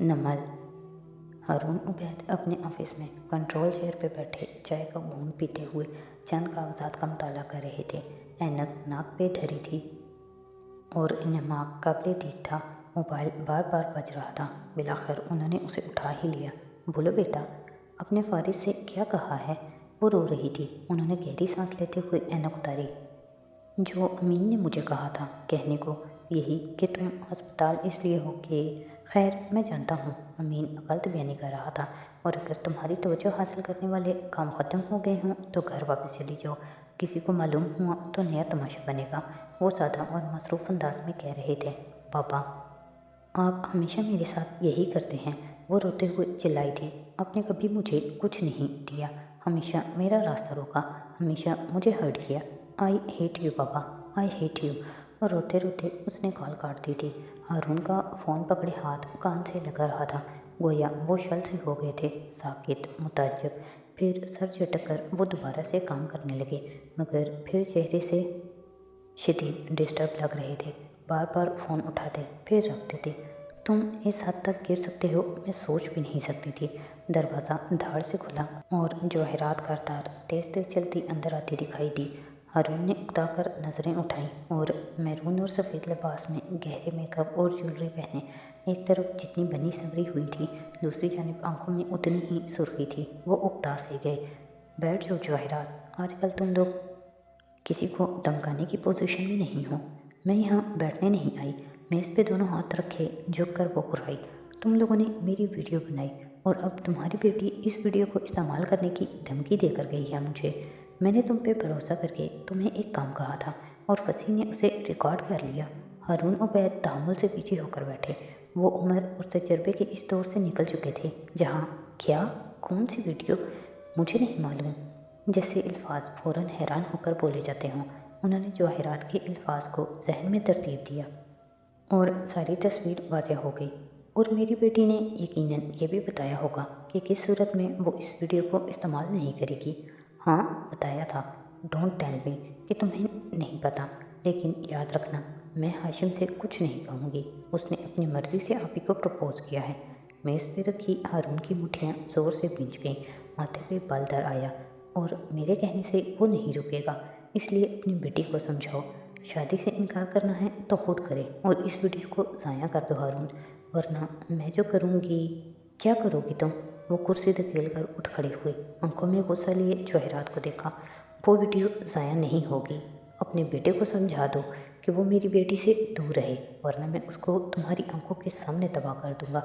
نمل۔ ہارون عبید اپنے آفس میں control chair پہ بیٹھے چائے کا گھونٹ پیتے ہوئے چند کاغذات کا مطالعہ کر رہے تھے۔ اینک ناک پہ دھری تھی اور انہماک قابل دید تھا۔ موبائل بار بار بج رہا تھا۔ بالآخر انہوں نے اسے اٹھا ہی لیا۔ بولو بیٹا، اپنے فارغ سے کیا کہا ہے؟ وہ رو رہی تھی۔ انہوں نے گہری سانس لیتے ہوئے اینک اتاری۔ جو امین نے مجھے کہا تھا کہنے کو، یہی کہ تم ہسپتال اس لیے ہو کہ… خیر میں جانتا ہوں امین غلط بیانی کر رہا تھا، اور اگر تمہاری توجہ حاصل کرنے والے کام ختم ہو گئے ہوں تو گھر واپس چلی جاؤ۔ کسی کو معلوم ہوا تو نیا تماشا بنے گا۔ وہ سادہ اور مصروف انداز میں کہہ رہے تھے۔ پاپا، آپ ہمیشہ میرے ساتھ یہی کرتے ہیں، وہ روتے ہوئے چلائی تھی۔ آپ نے کبھی مجھے کچھ نہیں دیا، ہمیشہ میرا راستہ روکا، ہمیشہ مجھے ہرٹ کیا۔ I hate you papa, I hate you. اور روتے روتے اس نے کال کاٹ دی تھی۔ ہارون کا فون پکڑے ہاتھ کان سے لگا رہا تھا، گویا وہ شل سے ہو گئے تھے۔ ساکت، متعجب، پھر سر جھٹک کر وہ دوبارہ سے کام کرنے لگے، مگر پھر چہرے سے شدید ڈسٹرب لگ رہے تھے۔ بار بار فون اٹھاتے پھر رکھ دیتے۔ تم اس حد تک گر سکتے ہو میں سوچ بھی نہیں سکتی تھی۔ دروازہ دھاڑ سے کھلا اور جواہرات کا تار تیز تیز چلتی اندر آتی دکھائی دی۔ ہارون نے اکتا کر نظریں اٹھائیں اور میرون اور سفید لباس میں گہرے میک اپ اور جیولری پہنے ایک طرف جتنی بنی سنوری ہوئی تھی، دوسری جانب آنکھوں میں اتنی ہی سرخی تھی۔ وہ اکتا سے گئے۔ بیٹھ جاؤ جواہرات، آج کل تم لوگ کسی کو دمکانے کی پوزیشن میں نہیں ہو۔ میں یہاں بیٹھنے نہیں آئی۔ میز پہ دونوں ہاتھ رکھے جھک کر وہ کرائی۔ تم لوگوں نے میری ویڈیو بنائی اور اب تمہاری بیٹی اس ویڈیو کو استعمال کرنے کی دھمکی دے کر گئی ہے مجھے۔ میں نے تم پہ بھروسہ کر کے تمہیں ایک کام کہا تھا اور فصیح نے اسے ریکارڈ کر لیا۔ ہارون عبید تحمل سے پیچھے ہو کر بیٹھے۔ وہ عمر اور تجربے کے اس دور سے نکل چکے تھے جہاں… کیا؟ کون سی ویڈیو؟ مجھے نہیں معلوم۔ جیسے الفاظ فوراً حیران ہو کر بولے جاتے ہوں۔ انہوں نے جواہرات کے الفاظ کو ذہن میں ترتیب دیا اور ساری تصویر واضح ہو گئی۔ اور میری بیٹی نے یقیناً یہ بھی بتایا ہوگا کہ کس صورت میں وہ اس ویڈیو کو استعمال نہیں کرے گی۔ ہاں بتایا تھا۔ ڈونٹ ٹیل می کہ تمہیں نہیں پتہ، لیکن یاد رکھنا میں ہاشم سے کچھ نہیں کہوں گی۔ اس نے اپنی مرضی سے آپ ہی کو پرپوز کیا ہے۔ میز پہ رکھی ہارون کی مٹھیاں زور سے بھینچ گئیں، ماتھے پہ بال در آیا۔ اور میرے کہنے سے وہ نہیں رکے گا، اس لیے اپنی بیٹی کو سمجھاؤ۔ شادی سے انکار کرنا ہے تو خود کرے اور اس ویڈیو کو ضائع کر دو ہارون، ورنہ میں جو کروں گی… کیا کرو گی تم؟ وہ کرسی دھکیل کر اٹھ کھڑی ہوئی، آنکھوں میں غصہ لیے جواہرات کو دیکھا۔ وہ ویڈیو ضائع نہیں ہوگی۔ اپنے بیٹے کو سمجھا دو کہ وہ میری بیٹی سے دور رہے، ورنہ میں اس کو تمہاری آنکھوں کے سامنے تباہ کر دوں گا۔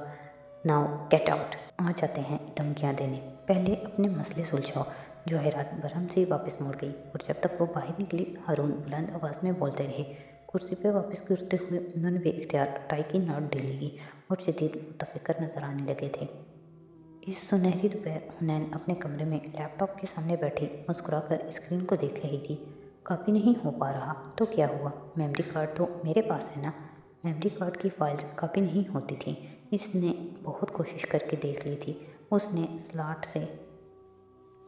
Now get out. آ جاتے ہیں دھمکیاں دینے، پہلے اپنے مسئلے سلجھاؤ۔ جواہرات برہم سے واپس مڑ گئی اور جب تک وہ باہر نکلی ہارون بلند آواز میں بولتے رہے۔ کرسی پہ واپس گرتے ہوئے انہوں نے بے اختیار ٹائی کی ناٹ ڈھیلی کی اور شدید متفکر نظر آنے لگے تھے۔ اس سنہری دوپہر حنین اپنے کمرے میں لیپ ٹاپ کے سامنے بیٹھی مسکرا کر اسکرین کو دیکھ رہی تھی۔ کاپی نہیں ہو پا رہا تو کیا ہوا، میموری کارڈ تو میرے پاس ہے نا۔ میموری کارڈ کی فائلز کاپی نہیں ہوتی تھیں۔ اس نے بہت کوشش کر کے دیکھ لی تھی۔ اس نے سلاٹ سے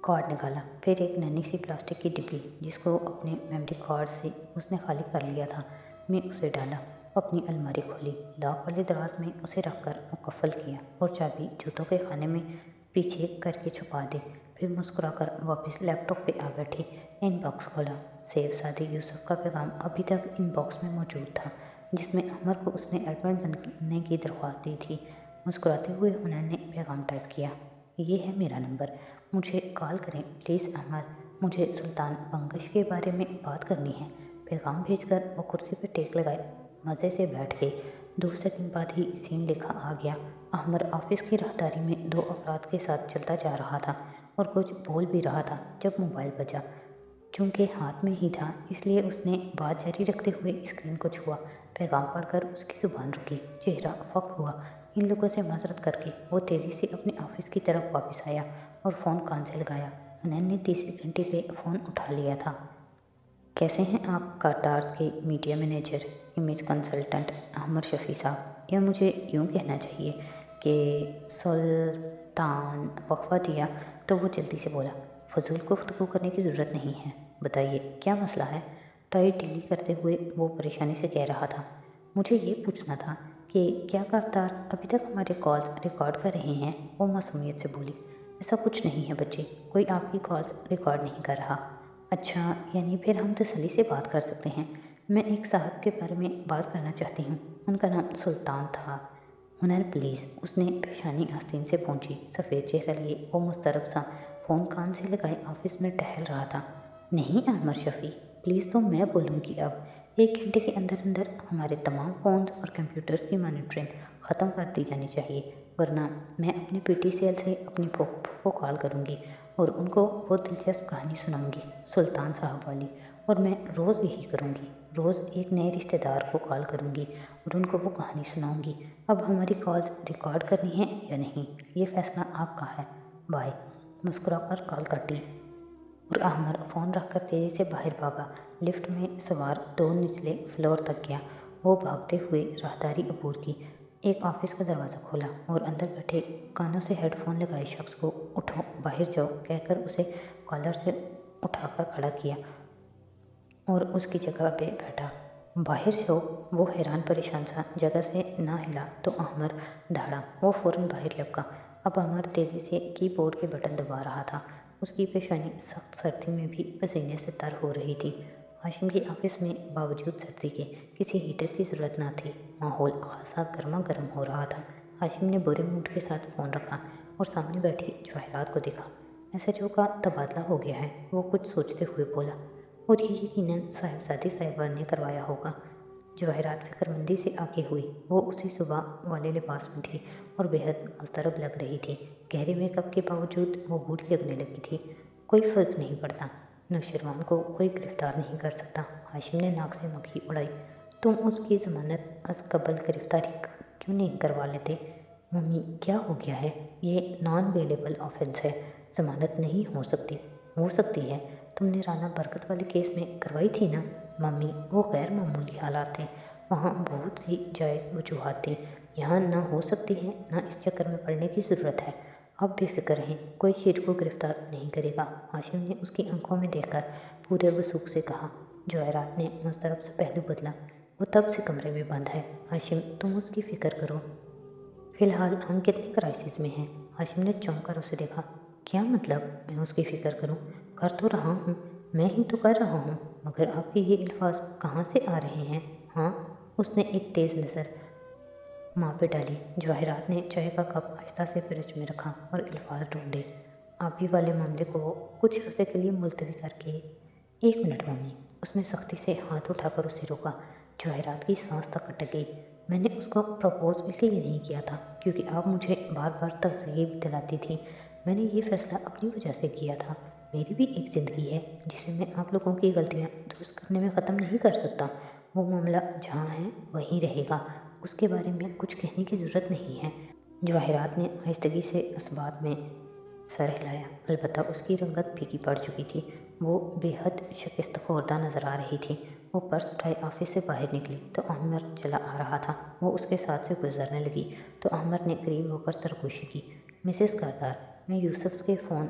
کارڈ نکالا، پھر ایک ننھی سی پلاسٹک کی ڈبی جس کو اپنے میموری کارڈ سے اس نے خالی کر لیا تھا میں اسے ڈالا۔ اپنی الماری کھولی، لاک والے دراز میں اسے رکھ کر مقفل کیا اور چابی جوتوں کے خانے میں پیچھے کر کے چھپا دی۔ پھر مسکرا کر واپس لیپ ٹاپ پہ آ بیٹھی۔ ان باکس کھولا۔ سیف سادی یوسف کا پیغام ابھی تک ان باکس میں موجود تھا جس میں احمر کو اس نے ایڈمن بننے کی درخواست دی تھی۔ مسکراتے ہوئے حنین نے پیغام ٹائپ کیا۔ یہ ہے میرا نمبر، مجھے کال کریں پلیز احمر، مجھے سلطان بنگش کے بارے میں بات کرنی ہے۔ پیغام بھیج کر وہ کرسی پہ ٹیک لگائے مزے سے بیٹھ گئی۔ 2 سیکنڈ بعد ہی سین لکھا آ گیا۔ احمر آفس کی راہداری میں 2 افراد کے ساتھ چلتا جا رہا تھا اور کچھ بول بھی رہا تھا جب موبائل بجا۔ چونکہ ہاتھ میں ہی تھا اس لیے اس نے بات جاری رکھتے ہوئے اسکرین کو چھوا۔ پیغام پڑھ کر اس کی زبان رکی، چہرہ افق ہوا۔ ان لوگوں سے معذرت کر کے وہ تیزی سے اپنے آفس کی طرف واپس آیا اور فون کان سے لگایا۔ حنین نے تیسری گھنٹی پہ فون اٹھا لیا تھا۔ کیسے ہیں آپ کارٹارز کے میڈیا مینیجر، امیج کنسلٹنٹ احمر شفیع صاحب، یا مجھے یوں کہنا چاہیے کہ سلطان وقفہ دیا تو وہ جلدی سے بولا، فضول گفتگو کرنے کی ضرورت نہیں ہے، بتائیے کیا مسئلہ ہے؟ ٹائی ڈھیلی کرتے ہوئے وہ پریشانی سے کہہ رہا تھا، مجھے یہ پوچھنا تھا کہ کیا کردار ابھی تک ہمارے کالز ریکارڈ کر رہے ہیں؟ وہ معصومیت سے بولی۔ ایسا کچھ نہیں ہے بچے، کوئی آپ کی کالز ریکارڈ نہیں کر رہا۔ اچھا، یعنی پھر ہم تسلی سے بات کر سکتے ہیں۔ میں ایک صاحب کے بارے میں بات کرنا چاہتی ہوں، ان کا نام سلطان تھا۔ ہنر پلیز، اس نے پیشانی آستین سے پہنچی، سفید چہرہ لیے وہ مضطرب سا فون کان سے لگائے آفس میں ٹہل رہا تھا۔ نہیں احمد شفیع، پلیز تو میں بولوں گی اب 1 گھنٹے کے اندر اندر ہمارے تمام فونز اور کمپیوٹرز کی مانیٹرنگ ختم کر دی جانی چاہیے، ورنہ میں اپنے پی ٹی سی ایل سے اپنی پھوپھو کو کال کروں گی اور ان کو وہ دلچسپ کہانی سناؤں گی، سلطان صاحب والی۔ اور میں روز یہی کروں گی، روز ایک نئے رشتہ دار کو کال کروں گی اور ان کو وہ کہانی سناؤں گی۔ اب ہماری کالز ریکارڈ کرنی ہے یا نہیں، یہ فیصلہ آپ کا ہے۔ بائے۔ مسکرا کر کال کاٹی اور احمد فون رکھ کر تیزی سے باہر بھاگا۔ لفٹ میں سوار 2 نچلے فلور تک گیا۔ وہ بھاگتے ہوئے راہداری عبور کی، ایک آفس کا دروازہ کھولا اور اندر بیٹھے کانوں سے ہیڈ فون لگائے شخص کو اٹھو باہر جاؤ کہہ کر اسے کالر سے اٹھا کر کھڑا کیا اور اس کی جگہ پہ بیٹھا۔ باہر جاؤ، وہ حیران پریشان سا جگہ سے نہ ہلا تو احمد دھاڑا، وہ فوراً باہر لپکا۔ اب احمد تیزی سے کی بورڈ کے بٹن دبا رہا تھا، اس کی پیشانی سخت سردی میں بھی پسینے سے تر ہو رہی تھی۔ ہاشم کے آفس میں باوجود سردی کے کسی ہیٹر کی ضرورت نہ تھی، ماحول خاصا گرما گرم ہو رہا تھا۔ ہاشم نے برے موڈ کے ساتھ فون رکھا اور سامنے بیٹھی جواہرات کو دیکھا۔ ایس ایچ او کا تبادلہ ہو گیا ہے، وہ کچھ سوچتے ہوئے بولا، اور یہ یقیناً صاحبزادی صاحبہ نے کروایا ہوگا۔ جواہرات فکر مندی سے آگے ہوئی، وہ اسی صبح والے لباس میں تھی اور بے حد مضطرب لگ رہی تھی۔ گہرے میک اپ کے باوجود وہ بوڑھی لگنے لگی تھی۔ کوئی فرق نہیں پڑتا، نوشیروان کو کوئی گرفتار نہیں کر سکتا۔ ہاشم نے ناک سے مکھی اڑائی۔ تم اس کی ضمانت از قبل گرفتاری کیوں نہیں کروا لیتے؟ ممی کیا ہو گیا ہے؟ یہ نان بیلیبل آفینس ہے، ضمانت نہیں ہو سکتی۔ ہو سکتی ہے، تم نے رانا برکت والے کیس میں کروائی تھی نا؟ ممی وہ غیر معمولی حالات تھے، وہاں بہت سی جائز وجوہات تھیں، یہاں نہ ہو سکتی ہے، نہ اس چکر میں پڑنے کی ضرورت ہے۔ اب بے فکر رہیں، کوئی شیر کو گرفتار نہیں کرے گا، ہاشم نے اس کی آنکھوں میں دیکھ کر پورے وثوق سے کہا۔ جواہرات نے مضطرب سے پہلو بدلا، وہ تب سے کمرے میں بند ہے۔ ہاشم تم اس کی فکر کرو، فی الحال ہم کتنے کرائسس میں ہیں؟ ہاشم نے چونک کر اسے دیکھا۔ کیا مطلب میں اس کی فکر کروں؟ کر تو رہا ہوں، میں ہی تو کر رہا ہوں، مگر آپ کے یہ الفاظ کہاں سے آ رہے ہیں؟ ہاں؟ اس نے ایک تیز نظر ماں پہ ڈالی۔ جواہرات نے چائے کا کپ آہستہ سے فرج میں رکھا اور الفاظ ڈھونڈے۔ آبی والے معاملے کو کچھ عرصے کے لیے ملتوی کر کے 1 منٹ ممی، اس نے سختی سے ہاتھ اٹھا کر اسے روکا۔ جواہرات کی سانس تک اٹک گئی۔ میں نے اس کو پروپوز اس لیے نہیں کیا تھا کیونکہ آپ مجھے بار بار ترغیب دلاتی تھی، میں نے یہ فیصلہ اپنی وجہ سے کیا تھا۔ میری بھی ایک زندگی ہے جسے میں آپ لوگوں کی غلطیاں درست کرنے میں ختم نہیں کر سکتا۔ وہ معاملہ جہاں ہے وہیں رہے گا، اس کے بارے میں کچھ کہنے کی ضرورت نہیں ہے۔ جواہرات نے آہستگی سے اسبات میں سر ہلایا، البتہ اس کی رنگت پھیکی پڑ چکی تھی، وہ بے حد شکست خوردہ نظر آ رہی تھی۔ وہ پرس اٹھائے آفس سے باہر نکلی تو احمد چلا آ رہا تھا، وہ اس کے ساتھ سے گزرنے لگی تو احمد نے قریب ہو کر سرگوشی کی۔ مسز کردار، میں یوسف کے فون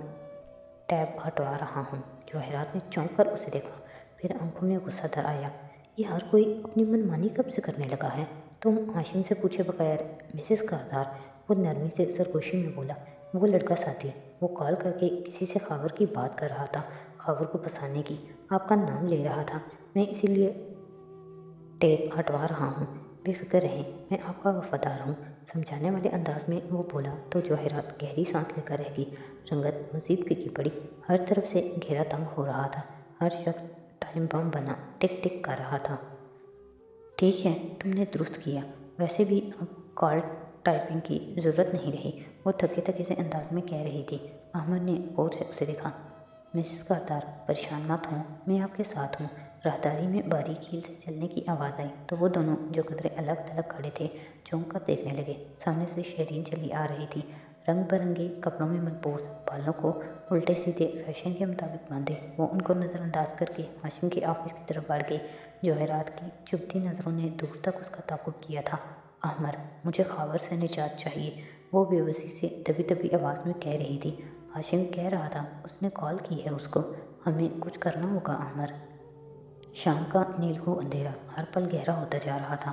ٹیب ہٹوا رہا ہوں۔ جواہرات نے چونک کر اسے دیکھا، پھر آنکھوں میں غصہ در آیا۔ یہ ہر کوئی اپنی من مانی کب سے کرنے لگا ہے؟ تم ہاشم سے پوچھے بغیر مسز کردار، وہ نرمی سے سرگوشی میں بولا، وہ لڑکا ساتھی، وہ کال کر کے کسی سے خاور کی بات کر رہا تھا، خاور کو پھنسانے کی، آپ کا نام لے رہا تھا، میں اسی لیے ٹیپ ہٹوا رہا ہوں۔ بے فکر رہیں، میں آپ کا وفادار ہوں، سمجھانے والے انداز میں وہ بولا تو جواہرات گہری سانس لے کر رہ گئی۔ رنگت مزید پھیکی پڑی، ہر طرف سے گھیرا تنگ ہو رہا تھا، ہر شخص ٹائم بم بنا ٹک ٹک کر رہا تھا۔ ٹھیک ہے، تم نے درست کیا، ویسے بھی اب کال ٹائپنگ کی ضرورت نہیں رہی، وہ تھکے تھکے سے انداز میں کہہ رہی تھی۔ احمد نے غور سے اسے دیکھا۔ مسز کردار پریشان مت ہوں، میں آپ کے ساتھ ہوں۔ راہداری میں باریک ہیل سے چلنے کی آواز آئی تو وہ دونوں جو قدرے الگ تھلگ کھڑے تھے چونک کر دیکھنے لگے۔ سامنے سے شیرین چلی آ رہی تھی، رنگ برنگے کپڑوں میں ملبوس، بالوں کو الٹے سیدھے فیشن کے مطابق باندھے۔ وہ ان کو نظر انداز کر کے ہاشم کے آفس کی طرف بڑھ گئی۔ جواہرات کی چبھتی نظروں نے دور تک اس کا تعاقب کیا تھا۔ احمد مجھے خاور سے نجات چاہیے، وہ بے بسی سے دبی دبی آواز میں کہہ رہی تھی۔ ہاشم کہہ رہا تھا اس نے کال کی ہے اس کو، ہمیں کچھ کرنا ہوگا احمد۔ شام کا نیلگوں اندھیرا ہر پل گہرا ہوتا جا رہا تھا،